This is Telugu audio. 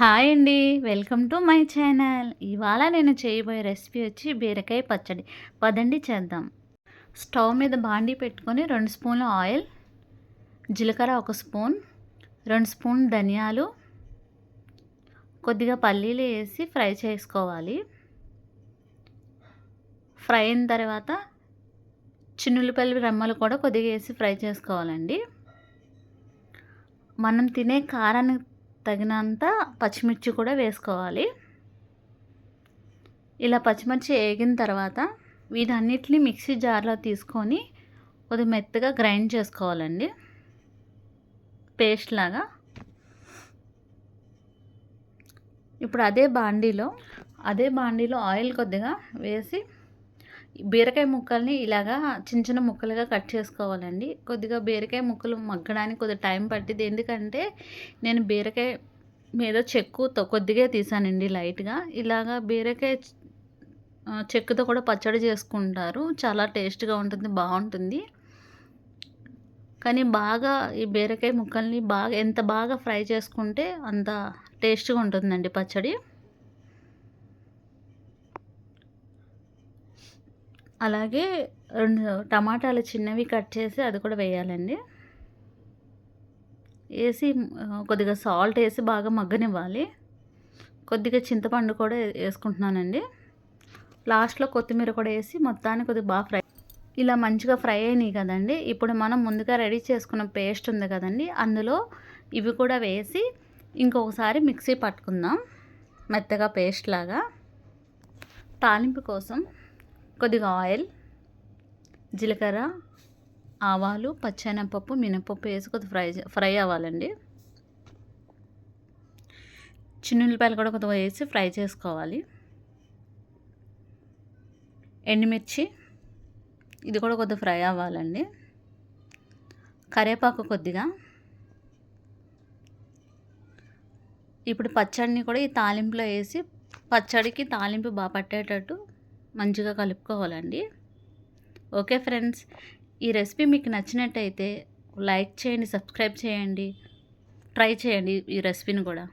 హాయ్ అండి. Welcome to my channel. ఇవాళ నేను చేయబోయే రెసిపీ వచ్చి బీరకాయ పచ్చడి. పదండి చేద్దాం. స్టవ్ మీద బాండీ పెట్టుకొని 2 స్పూన్ల ఆయిల్, జీలకర్ర 1 స్పూన్, 2 స్పూన్ ధనియాలు, కొద్దిగా పల్లీలు వేసి ఫ్రై చేసుకోవాలి. ఫ్రై అయిన తర్వాత చిన్నుల్లిపల్లి రెమ్మలు కూడా కొద్దిగా వేసి ఫ్రై చేసుకోవాలండి. మనం తినే కారానికి తగినంత పచ్చిమిర్చి కూడా వేసుకోవాలి. ఇలా పచ్చిమిర్చి వేగిన తర్వాత వీటన్నిటిని మిక్సీ జార్లో తీసుకొని కొద్దిగా మెత్తగా గ్రైండ్ చేసుకోవాలండి, పేస్ట్ లాగా. ఇప్పుడు అదే బాండీలో ఆయిల్ కొద్దిగా వేసి బీరకాయ ముక్కల్ని ఇలాగా చిన్న చిన్న ముక్కలుగా కట్ చేసుకోవాలండి. కొద్దిగా బీరకాయ ముక్కలు మగ్గడానికి కొద్దిగా టైం పట్టింది, ఎందుకంటే నేను బీరకాయ మీద చెక్కుతో కొద్దిగా తీసానండి లైట్గా. ఇలాగా బీరకాయ చెక్కుతో కూడా పచ్చడి చేసుకుంటారు, చాలా టేస్ట్గా ఉంటుంది, బాగుంటుంది. కానీ బాగా ఈ బీరకాయ ముక్కల్ని ఎంత బాగా ఫ్రై చేసుకుంటే అంత టేస్ట్గా ఉంటుందండి పచ్చడి. అలాగే 2 టమాటాలు చిన్నవి కట్ చేసి అది కూడా వేయాలండి. వేసి కొద్దిగా సాల్ట్ వేసి బాగా మగ్గనివ్వాలి. కొద్దిగా చింతపండు కూడా వేసుకుంటున్నానండి. లాస్ట్లో కొత్తిమీర కూడా వేసి మొత్తాన్ని కొద్దిగా బాగా ఇలా మంచిగా ఫ్రై అయినాయి కదండి. ఇప్పుడు మనం ముందుగా రెడీ చేసుకున్న పేస్ట్ ఉంది కదండి, అందులో ఇవి కూడా వేసి ఇంకొకసారి మిక్సీ పట్టుకుందాం మెత్తగా పేస్ట్ లాగా. తాలింపు కోసం కొద్దిగా ఆయిల్, జీలకర్ర, ఆవాలు, పచ్చెనపప్పు, మినపప్పు వేసి కొద్దిగా ఫ్రై అవ్వాలండి. చిన్నుల్లిపాయలు కూడా కొద్దిగా వేసి ఫ్రై చేసుకోవాలి. ఎండుమిర్చి ఇది కూడా కొద్దిగా ఫ్రై అవ్వాలండి. కరివేపాకు కొద్దిగా. ఇప్పుడు పచ్చడిని కూడా ఈ తాలింపులో వేసి పచ్చడికి తాలింపు బాగా పట్టేటట్టు మంచిగా కలుపుకోవాలండి. ఓకే ఫ్రెండ్స్, ఈ రెసిపీ మీకు నచ్చినట్టయితే లైక్ చేయండి, సబ్స్క్రైబ్ చేయండి, ట్రై చేయండి ఈ రెసిపీని కూడా.